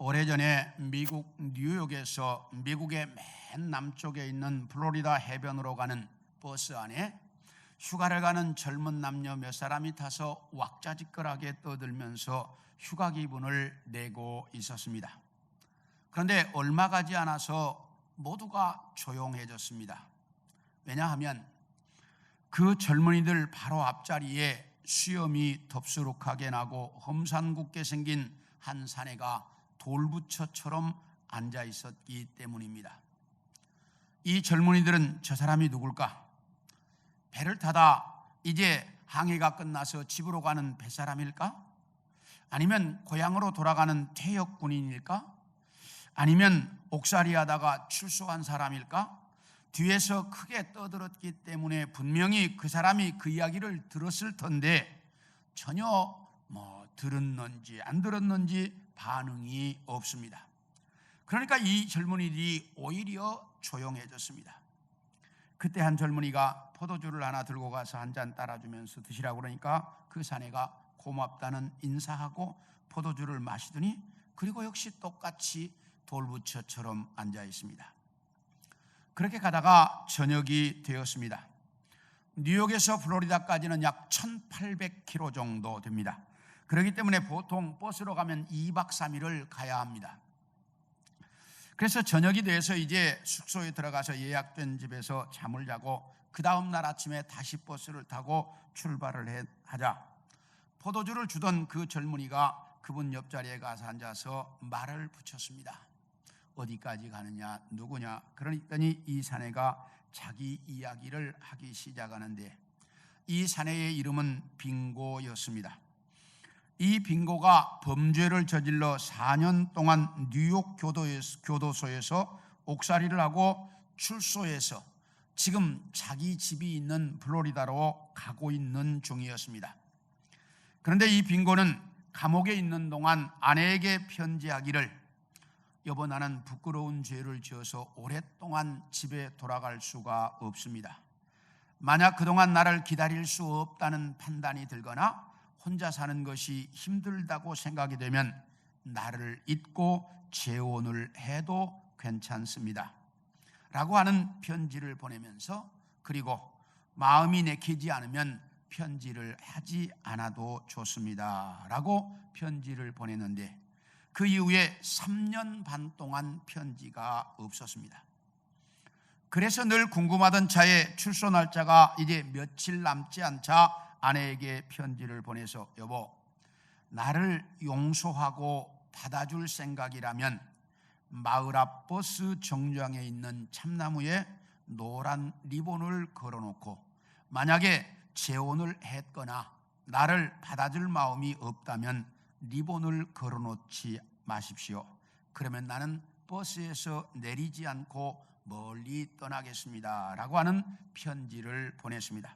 오래전에 미국 뉴욕에서 미국의 맨 남쪽에 있는 플로리다 해변으로 가는 버스 안에 휴가를 가는 젊은 남녀 몇 사람이 타서 왁자지껄하게 떠들면서 휴가 기분을 내고 있었습니다. 그런데 얼마 가지 않아서 모두가 조용해졌습니다. 왜냐하면 그 젊은이들 바로 앞자리에 수염이 덥수룩하게 나고 험산궂게 생긴 한 사내가 돌부처처럼 앉아 있었기 때문입니다. 이 젊은이들은 저 사람이 누굴까? 배를 타다 이제 항해가 끝나서 집으로 가는 뱃사람일까? 아니면 고향으로 돌아가는 퇴역 군인일까? 아니면 옥살이 하다가 출소한 사람일까? 뒤에서 크게 떠들었기 때문에 분명히 그 사람이 그 이야기를 들었을 텐데 전혀 들었는지 안 들었는지 반응이 없습니다. 그러니까 이 젊은이들이 오히려 조용해졌습니다. 그때 한 젊은이가 포도주를 하나 들고 가서 한 잔 따라주면서 드시라고 그러니까 그 사내가 고맙다는 인사하고 포도주를 마시더니 그리고 역시 똑같이 돌부처처럼 앉아 있습니다. 그렇게 가다가 저녁이 되었습니다. 뉴욕에서 플로리다까지는 약 1800km 정도 됩니다. 그렇기 때문에 보통 버스로 가면 2박 3일을 가야 합니다. 그래서 저녁이 돼서 이제 숙소에 들어가서 예약된 집에서 잠을 자고 그 다음 날 아침에 다시 버스를 타고 출발을 하자 포도주를 주던 그 젊은이가 그분 옆자리에 가서 앉아서 말을 붙였습니다. 어디까지 가느냐, 누구냐? 그러더니 이 사내가 자기 이야기를 하기 시작하는데 이 사내의 이름은 빙고였습니다. 이 빙고가 범죄를 저질러 4년 동안 뉴욕 교도소에서 옥살이를 하고 출소해서 지금 자기 집이 있는 플로리다로 가고 있는 중이었습니다. 그런데 이 빙고는 감옥에 있는 동안 아내에게 편지하기를 여보 나는 부끄러운 죄를 지어서 오랫동안 집에 돌아갈 수가 없습니다. 만약 그동안 나를 기다릴 수 없다는 판단이 들거나 혼자 사는 것이 힘들다고 생각이 되면 나를 잊고 재혼을 해도 괜찮습니다 라고 하는 편지를 보내면서 그리고 마음이 내키지 않으면 편지를 하지 않아도 좋습니다 라고 편지를 보냈는데 그 이후에 3년 반 동안 편지가 없었습니다. 그래서 늘 궁금하던 차에 출소 날짜가 이제 며칠 남지 않자 아내에게 편지를 보내서 여보 나를 용서하고 받아줄 생각이라면 마을 앞 버스 정류장에 있는 참나무에 노란 리본을 걸어놓고 만약에 재혼을 했거나 나를 받아줄 마음이 없다면 리본을 걸어놓지 마십시오. 그러면 나는 버스에서 내리지 않고 멀리 떠나겠습니다 라고 하는 편지를 보냈습니다.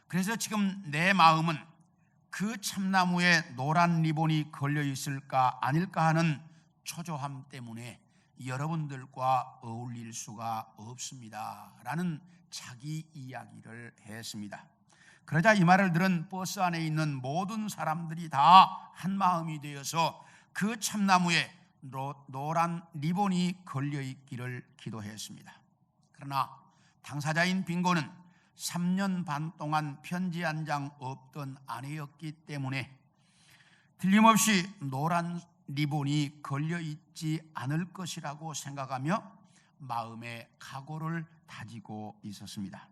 그래서 지금 내 마음은 그 참나무에 노란 리본이 걸려 있을까 아닐까 하는 초조함 때문에 여러분들과 어울릴 수가 없습니다 라는 자기 이야기를 했습니다. 그러자 이 말을 들은 버스 안에 있는 모든 사람들이 다 한마음이 되어서 그 참나무에 노란 리본이 걸려 있기를 기도했습니다. 그러나 당사자인 빙고는 3년 반 동안 편지 한 장 없던 아내였기 때문에 틀림없이 노란 리본이 걸려 있지 않을 것이라고 생각하며 마음의 각오를 다지고 있었습니다.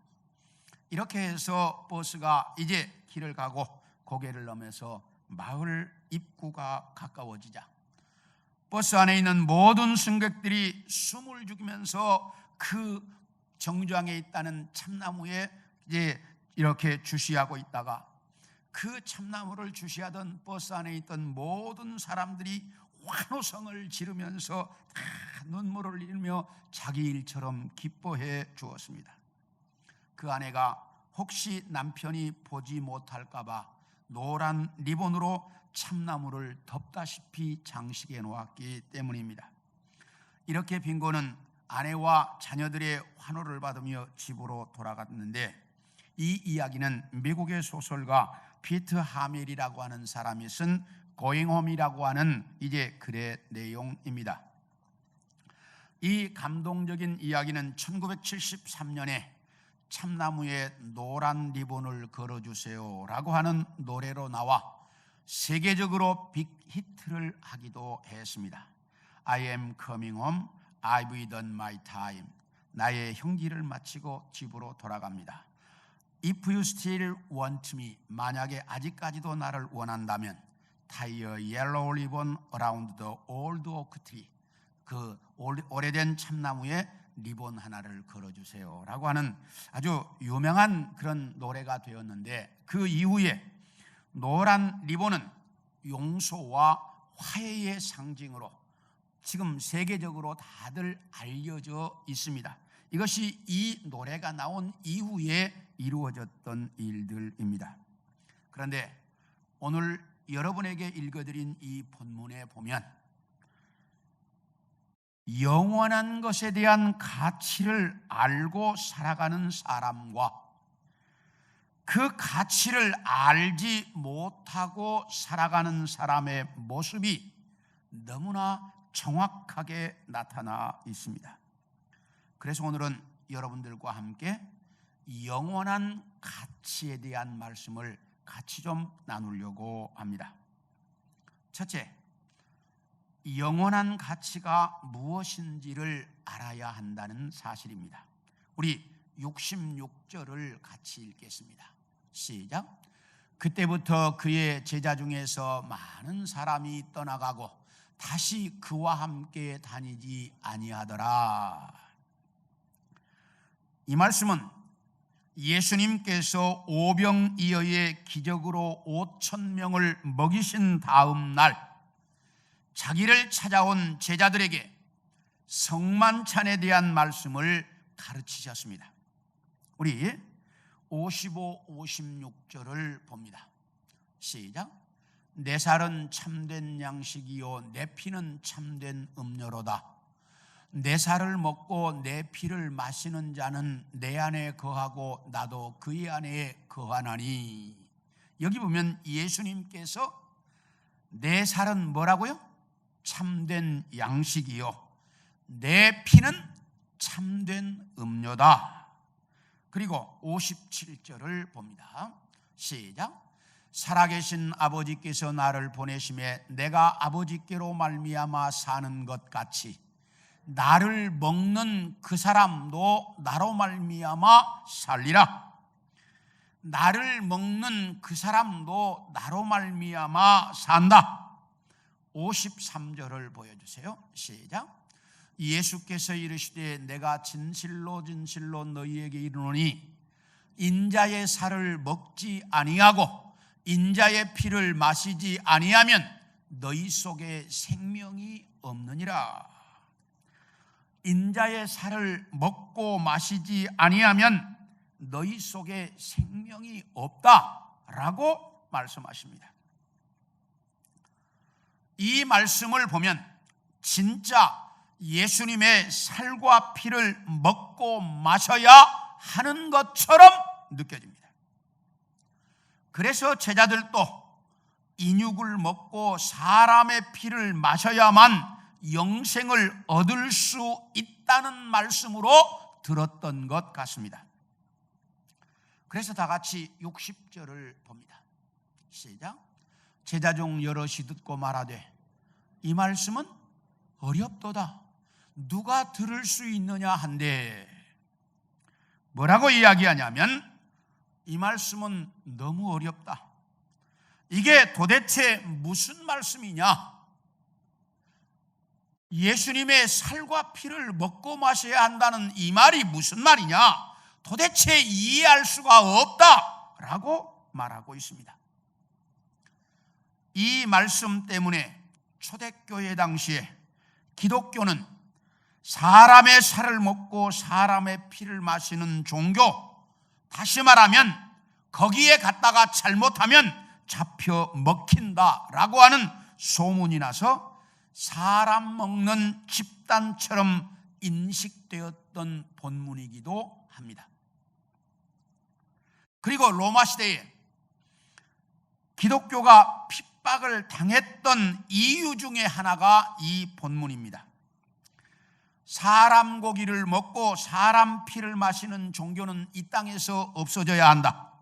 이렇게 해서 버스가 이제 길을 가고 고개를 넘어서 마을 입구가 가까워지자 버스 안에 있는 모든 승객들이 숨을 죽이면서 그 정류장에 있다는 참나무에 이제 이렇게 주시하고 있다가 그 참나무를 주시하던 버스 안에 있던 모든 사람들이 환호성을 지르면서 다 눈물을 흘리며 자기 일처럼 기뻐해 주었습니다. 그 아내가 혹시 남편이 보지 못할까 봐 노란 리본으로 참나무를 덮다시피 장식해 놓았기 때문입니다. 이렇게 빙고는 아내와 자녀들의 환호를 받으며 집으로 돌아갔는데 이 이야기는 미국의 소설가 피트 하멜이라고 하는 사람이 쓴 Going Home이라고 하는 이제 글의 내용입니다. 이 감동적인 이야기는 1973년에 참나무에 노란 리본을 걸어주세요 라고 하는 노래로 나와 세계적으로 빅히트를 하기도 했습니다. I am coming home, I've done my time. 나의 형기를 마치고 집으로 돌아갑니다. If you still want me, 만약에 아직까지도 나를 원한다면 Tie a yellow ribbon around the old oak tree. 그 오래된 참나무에 리본 하나를 걸어주세요 라고 하는 아주 유명한 그런 노래가 되었는데, 그 이후에 노란 리본은 용서와 화해의 상징으로 지금 세계적으로 다들 알려져 있습니다. 이것이 이 노래가 나온 이후에 이루어졌던 일들입니다. 그런데 오늘 여러분에게 읽어드린 이 본문에 보면 영원한 것에 대한 가치를 알고 살아가는 사람과 그 가치를 알지 못하고 살아가는 사람의 모습이 너무나 정확하게 나타나 있습니다. 그래서 오늘은 여러분들과 함께 영원한 가치에 대한 말씀을 같이 좀 나누려고 합니다. 첫째, 영원한 가치가 무엇인지를 알아야 한다는 사실입니다. 우리 66절을 같이 읽겠습니다. 시작. 그때부터 그의 제자 중에서 많은 사람이 떠나가고 다시 그와 함께 다니지 아니하더라. 이 말씀은 예수님께서 오병이어의 기적으로 5,000명을 먹이신 다음 날 자기를 찾아온 제자들에게 성만찬에 대한 말씀을 가르치셨습니다. 우리 55, 56절을 봅니다. 시작. 내 살은 참된 양식이요 내 피는 참된 음료로다. 내 살을 먹고 내 피를 마시는 자는 내 안에 거하고 나도 그의 안에 거하나니. 여기 보면 예수님께서 내 살은 뭐라고요? 참된 양식이요 내 피는 참된 음료다. 그리고 57절을 봅니다. 시작. 살아계신 아버지께서 나를 보내심에 내가 아버지께로 말미암아 사는 것 같이 나를 먹는 그 사람도 나로 말미암아 살리라. 나를 먹는 그 사람도 나로 말미암아 산다. 53절을 보여주세요. 시작. 예수께서 이르시되 내가 진실로 진실로 너희에게 이르노니 인자의 살을 먹지 아니하고 인자의 피를 마시지 아니하면 너희 속에 생명이 없느니라. 인자의 살을 먹고 마시지 아니하면 너희 속에 생명이 없다라고 말씀하십니다. 이 말씀을 보면 진짜 예수님의 살과 피를 먹고 마셔야 하는 것처럼 느껴집니다. 그래서 제자들도 인육을 먹고 사람의 피를 마셔야만 영생을 얻을 수 있다는 말씀으로 들었던 것 같습니다. 그래서 다 같이 60절을 봅니다. 시작. 제자 중 여럿이 듣고 말하되 이 말씀은 어렵도다. 누가 들을 수 있느냐 한데, 뭐라고 이야기하냐면 이 말씀은 너무 어렵다. 이게 도대체 무슨 말씀이냐? 예수님의 살과 피를 먹고 마셔야 한다는 이 말이 무슨 말이냐? 도대체 이해할 수가 없다라고 말하고 있습니다. 이 말씀 때문에 초대교회 당시에 기독교는 사람의 살을 먹고 사람의 피를 마시는 종교, 다시 말하면 거기에 갔다가 잘못하면 잡혀 먹힌다라고 하는 소문이 나서 사람 먹는 집단처럼 인식되었던 본문이기도 합니다. 그리고 로마 시대에 기독교가 핍박을 당했던 이유 중에 하나가 이 본문입니다. 사람 고기를 먹고 사람 피를 마시는 종교는 이 땅에서 없어져야 한다.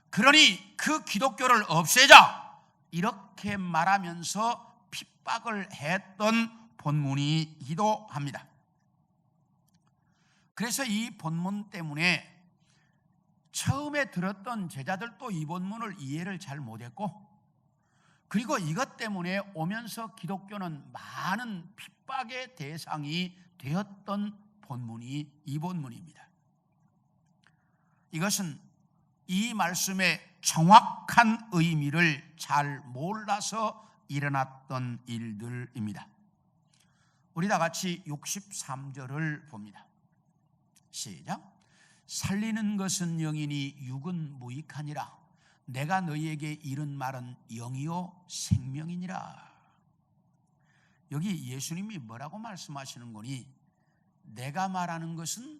그러니 그 기독교를 없애자, 이렇게 말하면서 핍박을 했던 본문이기도 합니다. 그래서 이 본문 때문에 처음에 들었던 제자들도 이 본문을 이해를 잘 못했고, 그리고 이것 때문에 오면서 기독교는 많은 핍박의 대상이 되었던 본문이 이 본문입니다. 이것은 이 말씀의 정확한 의미를 잘 몰라서 일어났던 일들입니다. 우리 다 같이 63절을 봅니다. 시작. 살리는 것은 영이니 육은 무익하니라. 내가 너희에게 이른 말은 영이요 생명이니라. 여기 예수님이 뭐라고 말씀하시는 거니? 내가 말하는 것은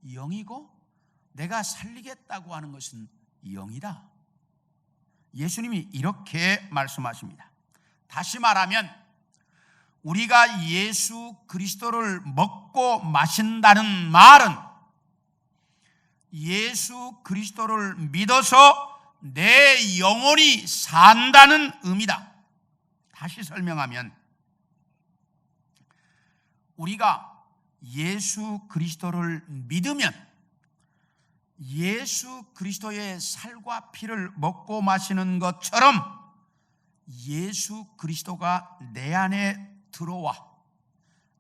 영이고 내가 살리겠다고 하는 것은 영이다. 예수님이 이렇게 말씀하십니다. 다시 말하면 우리가 예수 그리스도를 먹고 마신다는 말은 예수 그리스도를 믿어서 내 영혼이 산다는 의미다. 다시 설명하면 우리가 예수 그리스도를 믿으면 예수 그리스도의 살과 피를 먹고 마시는 것처럼 예수 그리스도가 내 안에 들어와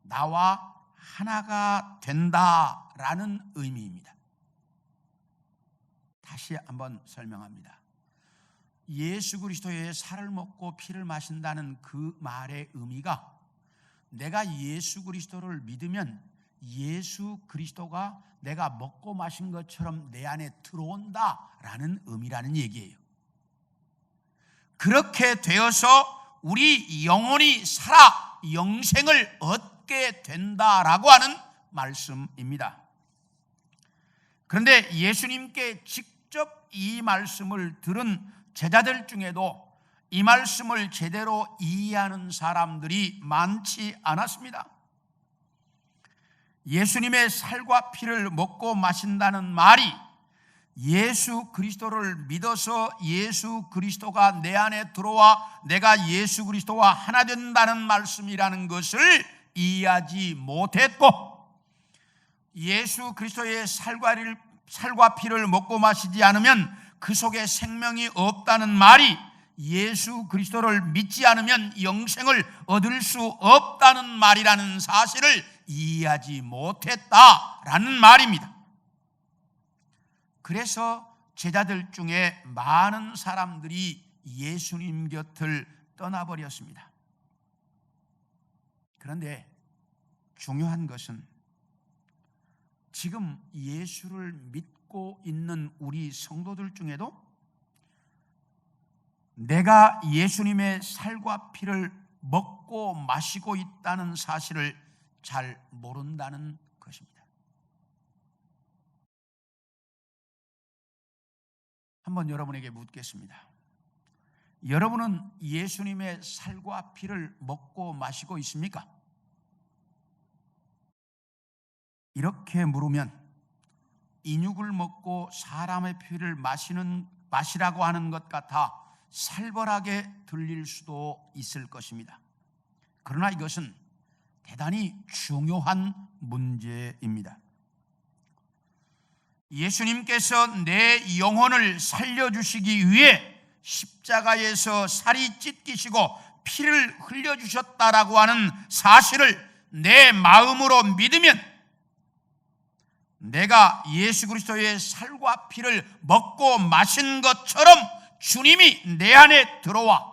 나와 하나가 된다라는 의미입니다. 다시 한번 설명합니다. 예수 그리스도의 살을 먹고 피를 마신다는 그 말의 의미가 내가 예수 그리스도를 믿으면 예수 그리스도가 내가 먹고 마신 것처럼 내 안에 들어온다라는 의미라는 얘기예요. 그렇게 되어서 우리 영혼이 살아 영생을 얻게 된다라고 하는 말씀입니다. 그런데 예수님께 직접 이 말씀을 들은 제자들 중에도 이 말씀을 제대로 이해하는 사람들이 많지 않았습니다. 예수님의 살과 피를 먹고 마신다는 말이 예수 그리스도를 믿어서 예수 그리스도가 내 안에 들어와 내가 예수 그리스도와 하나 된다는 말씀이라는 것을 이해하지 못했고, 예수 그리스도의 살과 피를 먹고 마시지 않으면 그 속에 생명이 없다는 말이 예수 그리스도를 믿지 않으면 영생을 얻을 수 없다는 말이라는 사실을 이해하지 못했다라는 말입니다. 그래서 제자들 중에 많은 사람들이 예수님 곁을 떠나버렸습니다. 그런데 중요한 것은 지금 예수를 믿고 있는 우리 성도들 중에도 내가 예수님의 살과 피를 먹고 마시고 있다는 사실을 잘 모른다는 것입니다. 한번 여러분에게 묻겠습니다. 여러분은 예수님의 살과 피를 먹고 마시고 있습니까? 이렇게 물으면 인육을 먹고 사람의 피를 마시라고 하는 것 같아 살벌하게 들릴 수도 있을 것입니다. 그러나 이것은 대단히 중요한 문제입니다. 예수님께서 내 영혼을 살려주시기 위해 십자가에서 살이 찢기시고 피를 흘려주셨다라고 하는 사실을 내 마음으로 믿으면 내가 예수 그리스도의 살과 피를 먹고 마신 것처럼 주님이 내 안에 들어와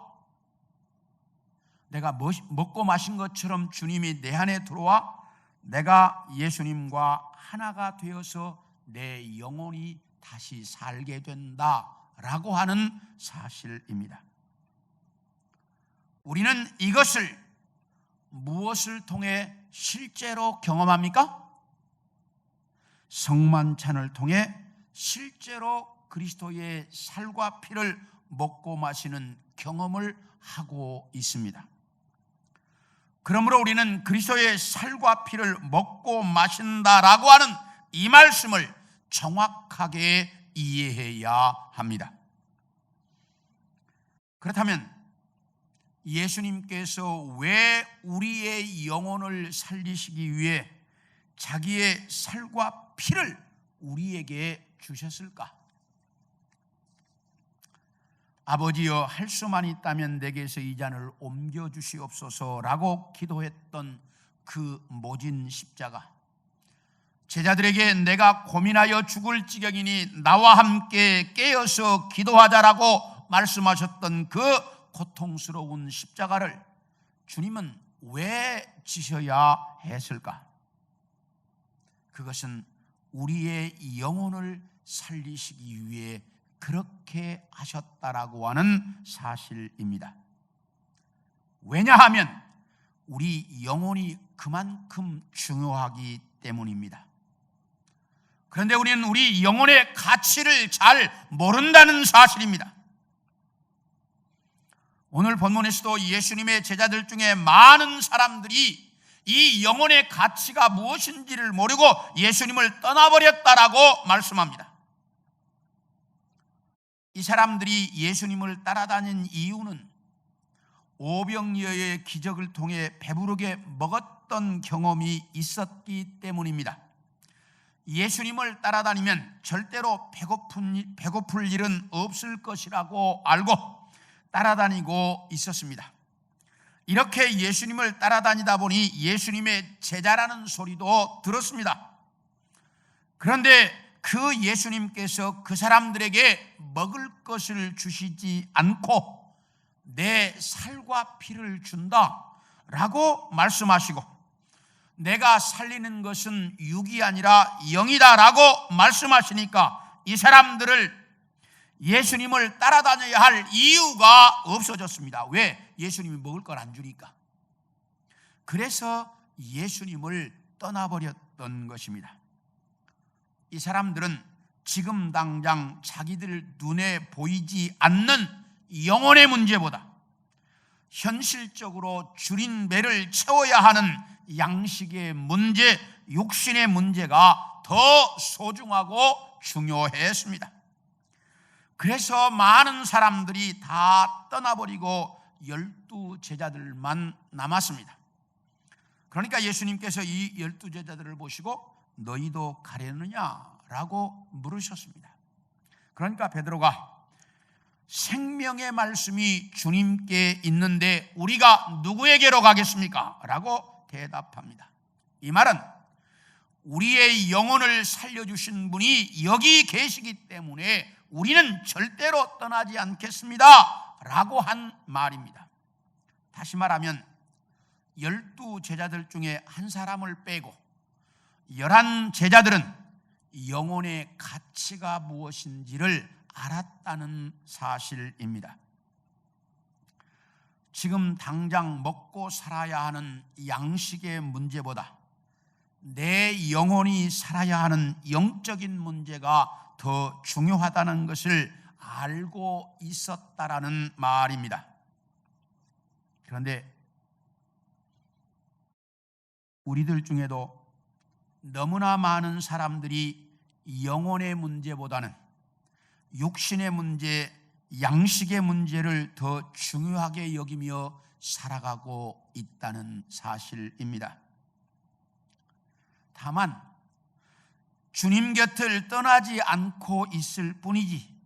내가 먹고 마신 것처럼 주님이 내 안에 들어와 내가 예수님과 하나가 되어서 내 영혼이 다시 살게 된다라고 하는 사실입니다. 우리는 이것을 무엇을 통해 실제로 경험합니까? 성만찬을 통해 실제로 그리스도의 살과 피를 먹고 마시는 경험을 하고 있습니다. 그러므로 우리는 그리스도의 살과 피를 먹고 마신다라고 하는 이 말씀을 정확하게 이해해야 합니다. 그렇다면 예수님께서 왜 우리의 영혼을 살리시기 위해 자기의 살과 피를 우리에게 주셨을까? 아버지여, 할 수만 있다면 내게서 이 잔을 옮겨주시옵소서라고 기도했던 그 모진 십자가, 제자들에게 내가 고민하여 죽을 지경이니 나와 함께 깨어서 기도하자라고 말씀하셨던 그 고통스러운 십자가를 주님은 왜 지셔야 했을까? 그것은 우리의 영혼을 살리시기 위해 그렇게 하셨다라고 하는 사실입니다. 왜냐하면 우리 영혼이 그만큼 중요하기 때문입니다. 그런데 우리는 우리 영혼의 가치를 잘 모른다는 사실입니다. 오늘 본문에서도 예수님의 제자들 중에 많은 사람들이 이 영혼의 가치가 무엇인지를 모르고 예수님을 떠나버렸다라고 말씀합니다. 이 사람들이 예수님을 따라다닌 이유는 오병이어의 기적을 통해 배부르게 먹었던 경험이 있었기 때문입니다. 예수님을 따라다니면 절대로 배고플 일은 없을 것이라고 알고 따라다니고 있었습니다. 이렇게 예수님을 따라다니다 보니 예수님의 제자라는 소리도 들었습니다. 그런데 그 예수님께서 그 사람들에게 먹을 것을 주시지 않고 내 살과 피를 준다라고 말씀하시고, 내가 살리는 것은 육이 아니라 영이다라고 말씀하시니까 이 사람들을 예수님을 따라다녀야 할 이유가 없어졌습니다. 왜? 예수님이 먹을 걸 안 주니까. 그래서 예수님을 떠나버렸던 것입니다. 이 사람들은 지금 당장 자기들 눈에 보이지 않는 영혼의 문제보다 현실적으로 줄인 배를 채워야 하는 양식의 문제, 육신의 문제가 더 소중하고 중요했습니다. 그래서 많은 사람들이 다 떠나버리고 12 제자들만 남았습니다. 그러니까 예수님께서 이 12 제자들을 보시고 너희도 가려느냐라고 물으셨습니다. 그러니까 베드로가 생명의 말씀이 주님께 있는데 우리가 누구에게로 가겠습니까? 라고 대답합니다. 이 말은 우리의 영혼을 살려주신 분이 여기 계시기 때문에 우리는 절대로 떠나지 않겠습니다 라고 한 말입니다. 다시 말하면 12 제자들 중에 한 사람을 빼고 11 제자들은 영혼의 가치가 무엇인지를 알았다는 사실입니다. 지금 당장 먹고 살아야 하는 양식의 문제보다 내 영혼이 살아야 하는 영적인 문제가 더 중요하다는 것을 알고 있었다라는 말입니다. 그런데 우리들 중에도 너무나 많은 사람들이 영혼의 문제보다는 육신의 문제, 양식의 문제를 더 중요하게 여기며 살아가고 있다는 사실입니다. 다만 주님 곁을 떠나지 않고 있을 뿐이지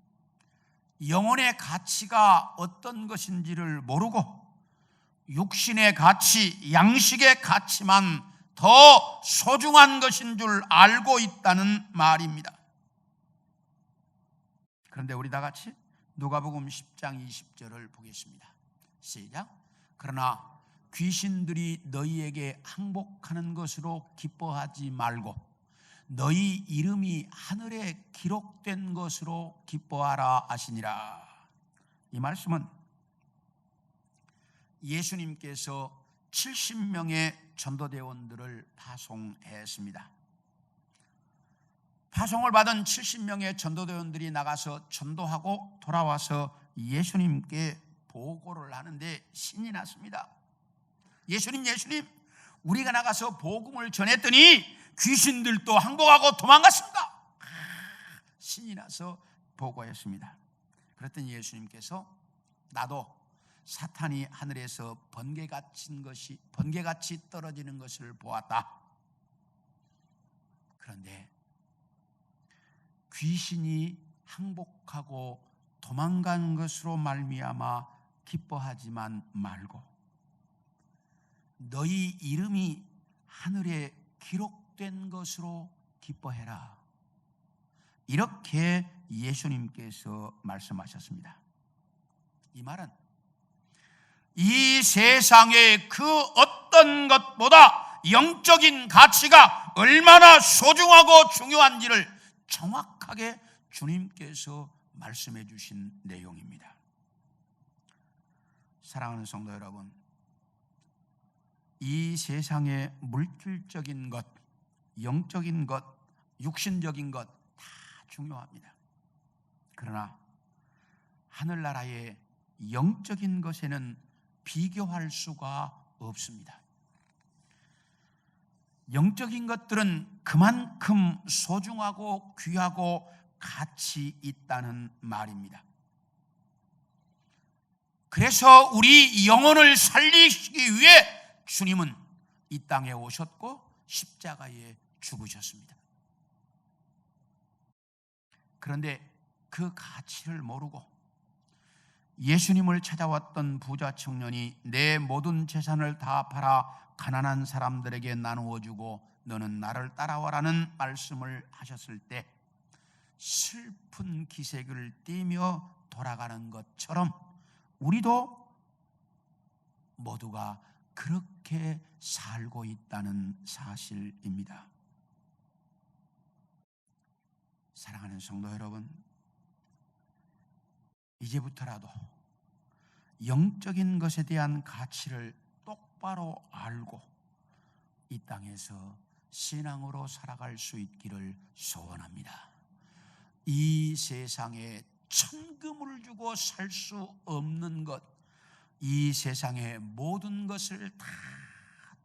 영혼의 가치가 어떤 것인지를 모르고 육신의 가치, 양식의 가치만 더 소중한 것인 줄 알고 있다는 말입니다. 그런데 우리 다 같이 누가복음 10장 20절을 보겠습니다. 시작. 그러나 귀신들이 너희에게 항복하는 것으로 기뻐하지 말고 너희 이름이 하늘에 기록된 것으로 기뻐하라 하시니라. 이 말씀은 예수님께서 70명의 전도대원들을 파송했습니다. 파송을 받은 70명의 전도대원들이 나가서 전도하고 돌아와서 예수님께 보고를 하는데 신이 났습니다. 예수님, 우리가 나가서 복음을 전했더니 귀신들도 항복하고 도망갔습니다. 신이 나서 보고했습니다. 그랬더니 예수님께서 나도 사탄이 하늘에서 번개같이 떨어지는 것을 보았다. 그런데 귀신이 항복하고 도망간 것으로 말미암아 기뻐하지만 말고 너희 이름이 하늘에 기록된 것으로 기뻐해라. 이렇게 예수님께서 말씀하셨습니다. 이 말은 이 세상의 그 어떤 것보다 영적인 가치가 얼마나 소중하고 중요한지를 정확하게 주님께서 말씀해 주신 내용입니다. 사랑하는 성도 여러분, 이 세상의 물질적인 것, 영적인 것, 육신적인 것 다 중요합니다. 그러나 하늘나라의 영적인 것에는 비교할 수가 없습니다. 영적인 것들은 그만큼 소중하고 귀하고 가치 있다는 말입니다. 그래서 우리 영혼을 살리시기 위해 주님은 이 땅에 오셨고 십자가에 죽으셨습니다. 그런데 그 가치를 모르고 예수님을 찾아왔던 부자 청년이 내 모든 재산을 다 팔아 가난한 사람들에게 나누어 주고 너는 나를 따라와라는 말씀을 하셨을 때 슬픈 기색을 띠며 돌아가는 것처럼 우리도 모두가 그렇게 살고 있다는 사실입니다. 사랑하는 성도 여러분, 이제부터라도 영적인 것에 대한 가치를 똑바로 알고 이 땅에서 신앙으로 살아갈 수 있기를 소원합니다. 이 세상에 천금을 주고 살 수 없는 것, 이 세상의 모든 것을 다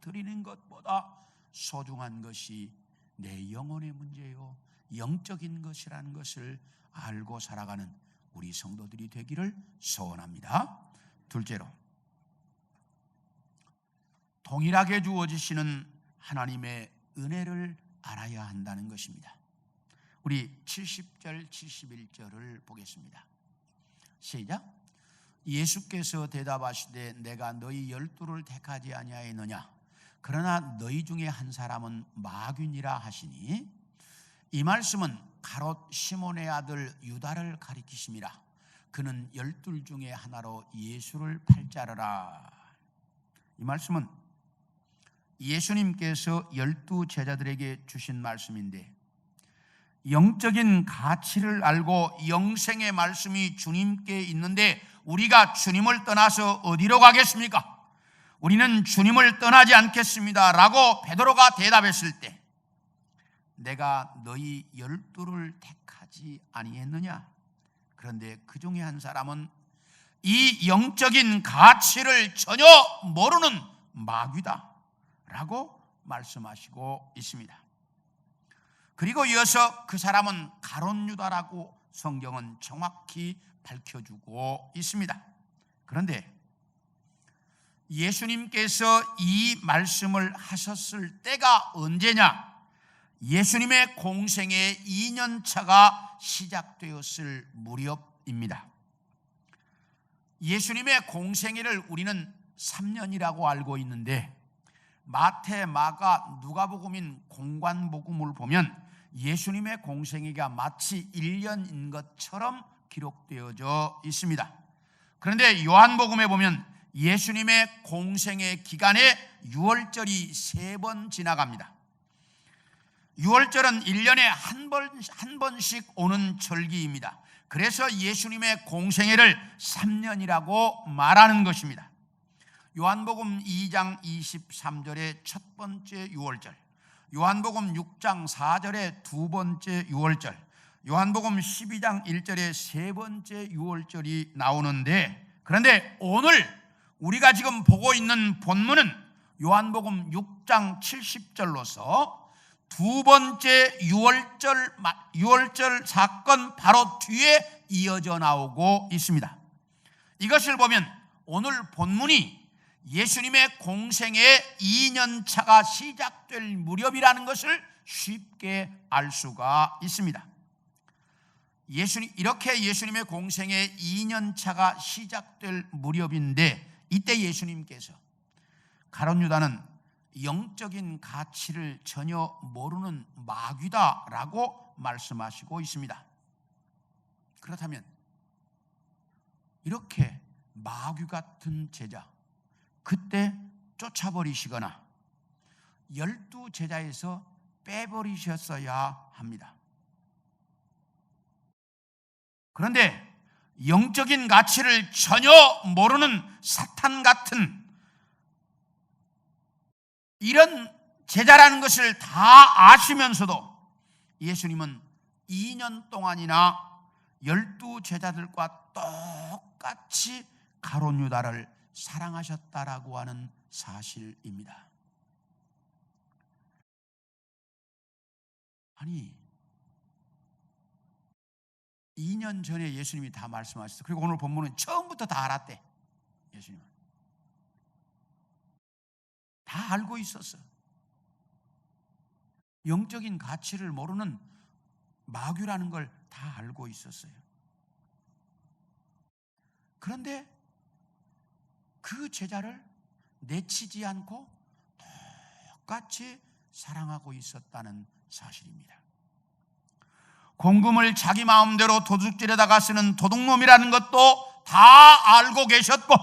드리는 것보다 소중한 것이 내 영혼의 문제요, 영적인 것이라는 것을 알고 살아가는 우리 성도들이 되기를 소원합니다. 둘째로, 동일하게 주어지시는 하나님의 은혜를 알아야 한다는 것입니다. 우리 70절, 71절을 보겠습니다. 시작. 예수께서 대답하시되 내가 너희 12를 택하지 아니하였느냐? 그러나 너희 중에 한 사람은 마귀니라 하시니, 이 말씀은 가롯 시몬의 아들 유다를 가리키심이라. 그는 12 중에 하나로 예수를 팔자르라. 이 말씀은 예수님께서 12 제자들에게 주신 말씀인데, 영적인 가치를 알고 영생의 말씀이 주님께 있는데 우리가 주님을 떠나서 어디로 가겠습니까? 우리는 주님을 떠나지 않겠습니다 라고 베드로가 대답했을 때, 내가 너희 12를 택하지 아니했느냐? 그런데 그 중에 한 사람은 이 영적인 가치를 전혀 모르는 마귀다 라고 말씀하시고 있습니다. 그리고 이어서 그 사람은 가롯 유다라고 성경은 정확히 밝혀주고 있습니다. 그런데 예수님께서 이 말씀을 하셨을 때가 언제냐? 예수님의 공생의 2년차가 시작되었을 무렵입니다. 예수님의 공생애를 우리는 3년이라고 알고 있는데, 마태, 마가, 누가복음인 공관복음을 보면 예수님의 공생애가 마치 1년인 것처럼 기록되어져 있습니다. 그런데 요한복음에 보면 예수님의 공생애 기간에 유월절이 3번 지나갑니다. 유월절은 1년에 한 번씩 오는 절기입니다. 그래서 예수님의 공생애를 3년이라고 말하는 것입니다. 요한복음 2장 23절의 첫 번째 유월절, 요한복음 6장 4절의 두 번째 유월절, 요한복음 12장 1절의 세 번째 유월절이 나오는데, 그런데 오늘 우리가 지금 보고 있는 본문은 요한복음 6장 70절로서 두 번째 유월절 사건 바로 뒤에 이어져 나오고 있습니다. 이것을 보면 오늘 본문이 예수님의 공생의 2년차가 시작될 무렵이라는 것을 쉽게 알 수가 있습니다. 이렇게 예수님의 공생의 2년차가 시작될 무렵인데, 이때 예수님께서 가룟 유다는 영적인 가치를 전혀 모르는 마귀다라고 말씀하시고 있습니다. 그렇다면 이렇게 마귀 같은 제자, 그때 쫓아버리시거나 12제자에서 빼버리셨어야 합니다. 그런데 영적인 가치를 전혀 모르는 사탄 같은 이런 제자라는 것을 다 아시면서도 예수님은 2년 동안이나 12제자들과 똑같이 가룟 유다를 사랑하셨다라고 하는 사실입니다. 아니, 2년 전에 예수님이 다 말씀하셨어요. 그리고 오늘 본문은 처음부터 다 알았대. 예수님은 다 알고 있었어. 영적인 가치를 모르는 마귀라는 걸 다 알고 있었어요. 그런데 그 제자를 내치지 않고 똑같이 사랑하고 있었다는 사실입니다. 공금을 자기 마음대로 도둑질에다가 쓰는 도둑놈이라는 것도 다 알고 계셨고,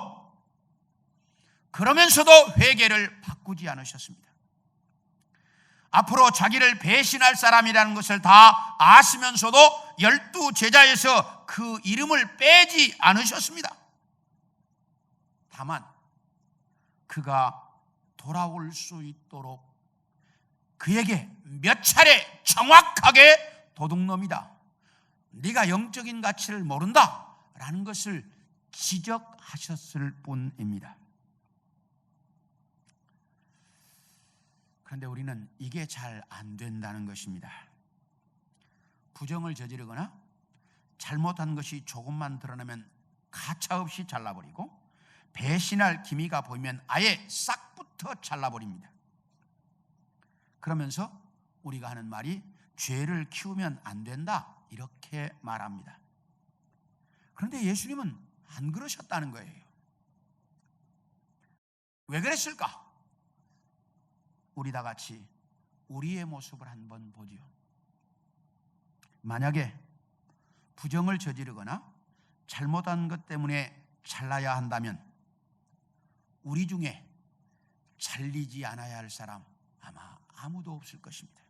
그러면서도 회개를 바꾸지 않으셨습니다. 앞으로 자기를 배신할 사람이라는 것을 다 아시면서도 12제자에서 그 이름을 빼지 않으셨습니다. 다만 그가 돌아올 수 있도록 그에게 몇 차례 정확하게 도둑놈이다, 네가 영적인 가치를 모른다 라는 것을 지적하셨을 뿐입니다. 그런데 우리는 이게 잘 안 된다는 것입니다. 부정을 저지르거나 잘못한 것이 조금만 드러나면 가차없이 잘라버리고, 배신할 기미가 보이면 아예 싹부터 잘라버립니다. 그러면서 우리가 하는 말이 죄를 키우면 안 된다, 이렇게 말합니다. 그런데 예수님은 안 그러셨다는 거예요. 왜 그랬을까? 우리 다 같이 우리의 모습을 한번 보죠. 만약에 부정을 저지르거나 잘못한 것 때문에 잘라야 한다면 우리 중에 잘리지 않아야 할 사람 아마 아무도 없을 것입니다.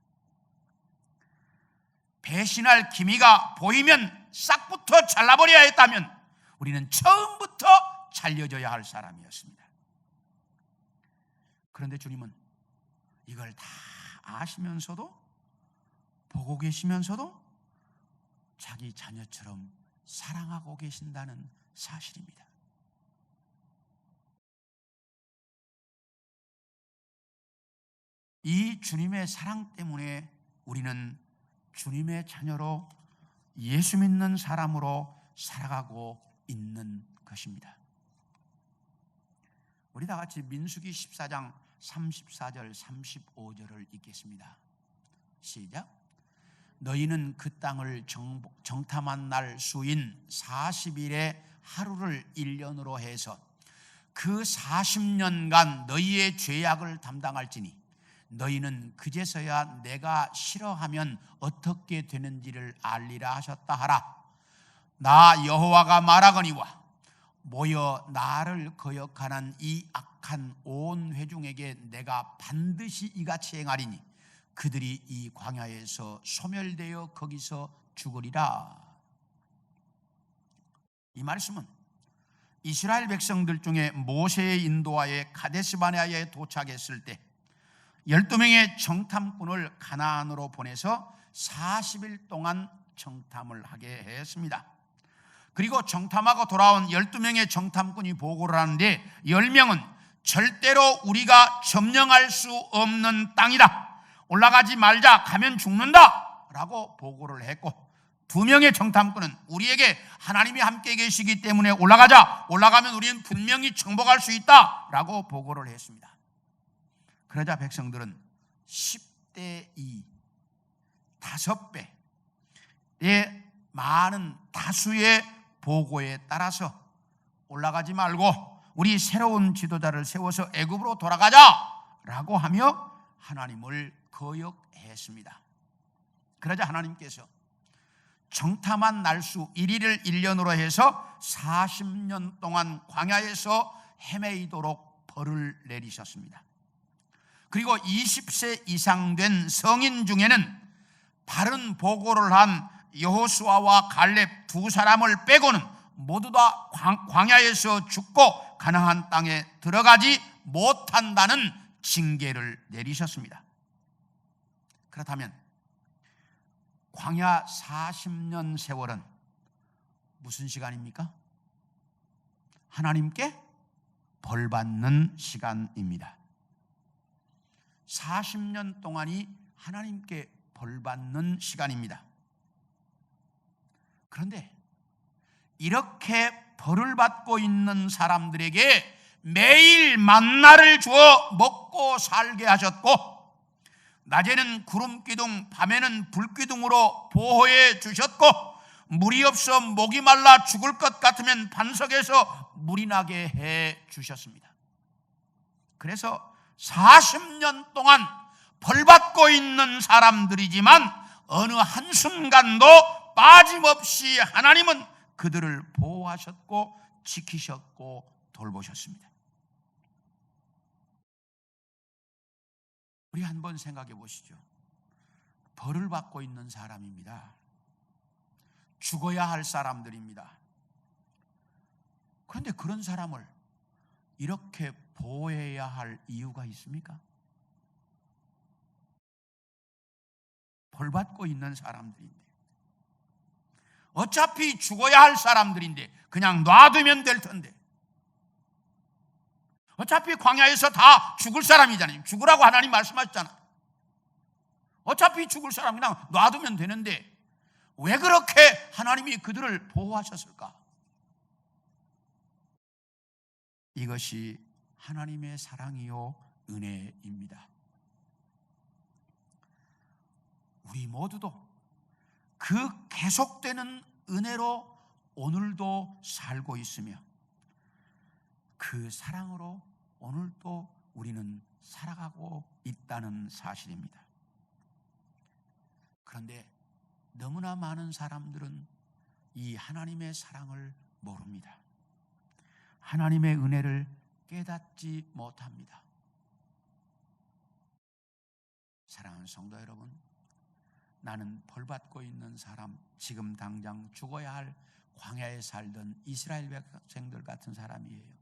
배신할 기미가 보이면 싹부터 잘라버려야 했다면 우리는 처음부터 잘려져야 할 사람이었습니다. 그런데 주님은 이걸 다 아시면서도, 보고 계시면서도 자기 자녀처럼 사랑하고 계신다는 사실입니다. 이 주님의 사랑 때문에 우리는 주님의 자녀로, 예수 믿는 사람으로 살아가고 있는 것입니다. 우리 다 같이 민수기 14장 34절 35절을 읽겠습니다. 시작. 너희는 그 땅을 정탐한 날 수인 40일의 하루를 1년으로 해서 그 40년간 너희의 죄악을 담당할지니 너희는 그제서야 내가 싫어하면 어떻게 되는지를 알리라 하셨다 하라. 나 여호와가 말하거니와 모여 나를 거역하는 이 악한 온 회중에게 내가 반드시 이같이 행하리니 그들이 이 광야에서 소멸되어 거기서 죽으리라. 이 말씀은 이스라엘 백성들 중에 모세의 인도하에 가데스바네아에 도착했을 때 12명의 정탐꾼을 가나안으로 보내서 40일 동안 정탐을 하게 했습니다. 그리고 정탐하고 돌아온 12명의 정탐꾼이 보고를 하는데 10명은 절대로 우리가 점령할 수 없는 땅이다, 올라가지 말자, 가면 죽는다 라고 보고를 했고, 2명의 정탐꾼은 우리에게 하나님이 함께 계시기 때문에 올라가자, 올라가면 우리는 분명히 정복할 수 있다 라고 보고를 했습니다. 그러자 백성들은 10대 2, 5배의 많은 다수의 보고에 따라서 올라가지 말고 우리 새로운 지도자를 세워서 애굽으로 돌아가자라고 하며 하나님을 거역했습니다. 그러자 하나님께서 정탐한 날수 1일을 1년으로 해서 40년 동안 광야에서 헤매이도록 벌을 내리셨습니다. 그리고 20세 이상 된 성인 중에는 바른 보고를 한 여호수아와 갈렙 2사람을 빼고는 모두 다 광야에서 죽고 가나안 땅에 들어가지 못한다는 징계를 내리셨습니다. 그렇다면 광야 40년 세월은 무슨 시간입니까? 하나님께 벌받는 시간입니다. 40년 동안이 하나님께 벌받는 시간입니다. 그런데 이렇게 벌을 받고 있는 사람들에게 매일 만나를 주어 먹고 살게 하셨고, 낮에는 구름기둥, 밤에는 불기둥으로 보호해 주셨고, 물이 없어 목이 말라 죽을 것 같으면 반석에서 물이 나게 해 주셨습니다. 그래서 40년 동안 벌받고 있는 사람들이지만 어느 한순간도 빠짐없이 하나님은 그들을 보호하셨고 지키셨고 돌보셨습니다. 우리 한번 생각해 보시죠. 벌을 받고 있는 사람입니다. 죽어야 할 사람들입니다. 그런데 그런 사람을 이렇게 보호해야 할 이유가 있습니까? 벌 받고 있는 사람들인데, 어차피 죽어야 할 사람들인데 그냥 놔두면 될 텐데, 어차피 광야에서 다 죽을 사람이잖아요. 죽으라고 하나님 말씀하셨잖아요. 어차피 죽을 사람 그냥 놔두면 되는데 왜 그렇게 하나님이 그들을 보호하셨을까? 이것이 하나님의 사랑이요 은혜입니다. 우리 모두도 그 계속되는 은혜로 오늘도 살고 있으며 그 사랑으로 오늘도 우리는 살아가고 있다는 사실입니다. 그런데 너무나 많은 사람들은 이 하나님의 사랑을 모릅니다. 하나님의 은혜를 깨닫지 못합니다. 사랑하는 성도 여러분, 나는 벌받고 있는 사람, 지금 당장 죽어야 할 광야에 살던 이스라엘 백성들 같은 사람이에요.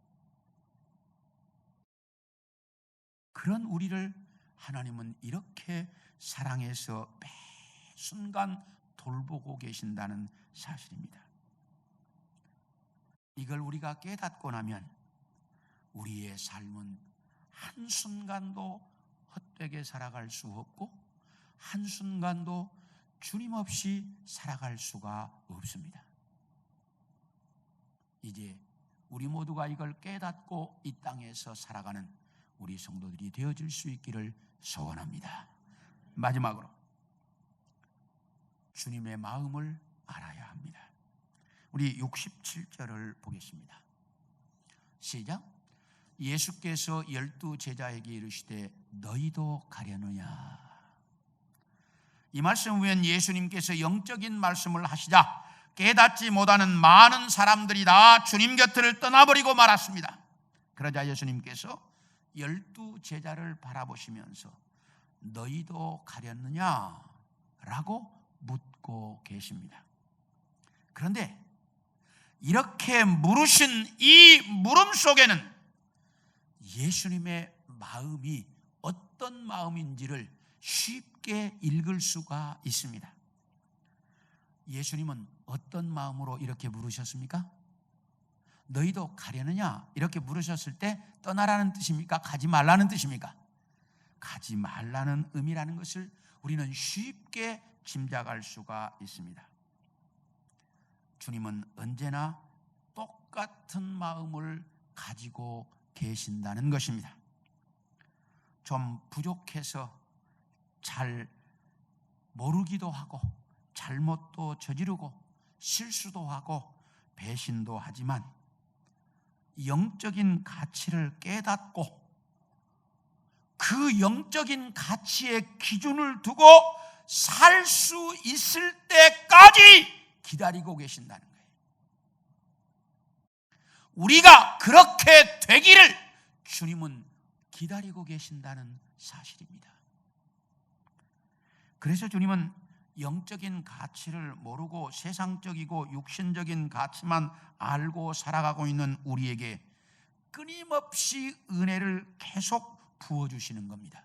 그런 우리를 하나님은 이렇게 사랑해서 매 순간 돌보고 계신다는 사실입니다. 이걸 우리가 깨닫고 나면 우리의 삶은 한순간도 헛되게 살아갈 수 없고 한순간도 주님 없이 살아갈 수가 없습니다. 이제 우리 모두가 이걸 깨닫고 이 땅에서 살아가는 우리 성도들이 되어질 수 있기를 소원합니다. 마지막으로 주님의 마음을 알아야 합니다. 우리 67절을 보겠습니다. 시작. 예수께서 12 제자에게 이르시되 너희도 가려느냐. 이 말씀 후엔 예수님께서 영적인 말씀을 하시자 깨닫지 못하는 많은 사람들이 다 주님 곁을 떠나버리고 말았습니다. 그러자 예수님께서 12 제자를 바라보시면서 너희도 가렸느냐? 라고 묻고 계십니다. 그런데 이렇게 물으신 이 물음 속에는 예수님의 마음이 어떤 마음인지를 쉽게 읽을 수가 있습니다. 예수님은 어떤 마음으로 이렇게 물으셨습니까? 너희도 가려느냐? 이렇게 물으셨을 때 떠나라는 뜻입니까? 가지 말라는 뜻입니까? 가지 말라는 의미라는 것을 우리는 쉽게 짐작할 수가 있습니다. 주님은 언제나 똑같은 마음을 가지고 계신다는 것입니다. 좀 부족해서 잘 모르기도 하고 잘못도 저지르고 실수도 하고 배신도 하지만 영적인 가치를 깨닫고 그 영적인 가치의 기준을 두고 살 수 있을 때까지 기다리고 계신다는 거예요. 우리가 그렇게 되기를 주님은 기다리고 계신다는 사실입니다. 그래서 주님은 영적인 가치를 모르고 세상적이고 육신적인 가치만 알고 살아가고 있는 우리에게 끊임없이 은혜를 계속 부어주시는 겁니다.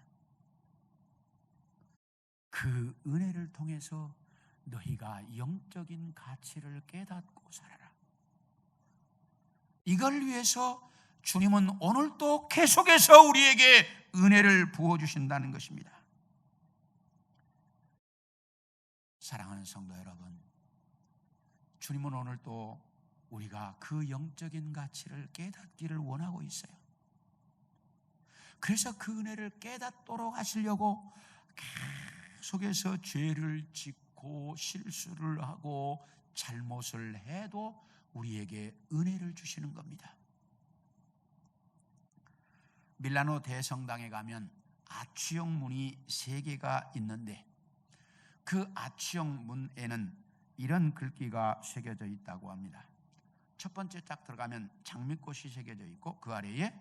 그 은혜를 통해서 너희가 영적인 가치를 깨닫고 살아라. 이걸 위해서 주님은 오늘도 계속해서 우리에게 은혜를 부어주신다는 것입니다. 사랑하는 성도 여러분, 주님은 오늘도 우리가 그 영적인 가치를 깨닫기를 원하고 있어요. 그래서 그 은혜를 깨닫도록 하시려고 계속해서 죄를 짓고 실수를 하고 잘못을 해도 우리에게 은혜를 주시는 겁니다. 밀라노 대성당에 가면 아치형 문이 3개가 있는데 그 아치형 문에는 이런 글귀가 새겨져 있다고 합니다. 첫 번째 딱 들어가면 장미꽃이 새겨져 있고 그 아래에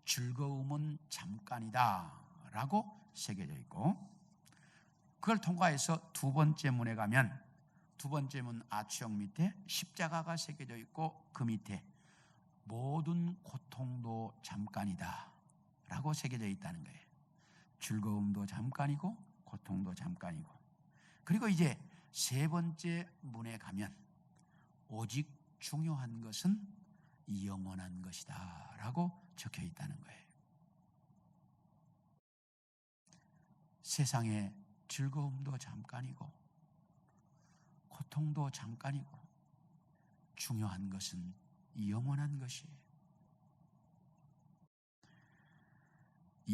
즐거움은 잠깐이다 라고 새겨져 있고, 그걸 통과해서 두 번째 문에 가면 두 번째 문 아치형 밑에 십자가가 새겨져 있고 그 밑에 모든 고통도 잠깐이다 라고 새겨져 있다는 거예요. 즐거움도 잠깐이고 고통도 잠깐이고, 그리고 이제 세 번째 문에 가면 오직 중요한 것은 영원한 것이다 라고 적혀 있다는 거예요. 세상의 즐거움도 잠깐이고 고통도 잠깐이고 중요한 것은 영원한 것이에요.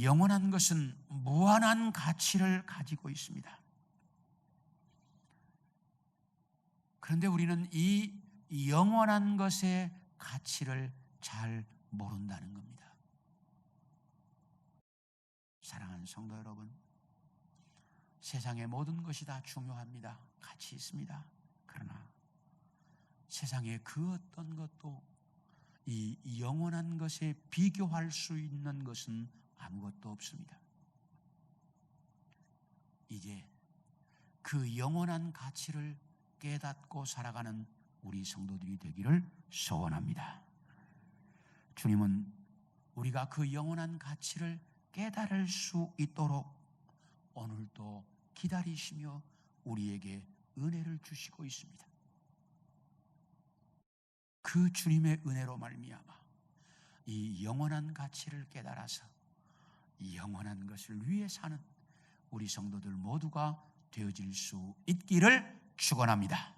영원한 것은 무한한 가치를 가지고 있습니다. 그런데 우리는 이 영원한 것의 가치를 잘 모른다는 겁니다. 사랑하는 성도 여러분, 세상의 모든 것이 다 중요합니다. 가치 있습니다. 그러나 세상의 그 어떤 것도 이 영원한 것에 비교할 수 있는 것은 아무것도 없습니다. 이제 그 영원한 가치를 깨닫고 살아가는 우리 성도들이 되기를 소원합니다. 주님은 우리가 그 영원한 가치를 깨달을 수 있도록 오늘도 기다리시며 우리에게 은혜를 주시고 있습니다. 그 주님의 은혜로 말미암아 이 영원한 가치를 깨달아서 영원한 것을 위해 사는 우리 성도들 모두가 되어질 수 있기를 축원합니다.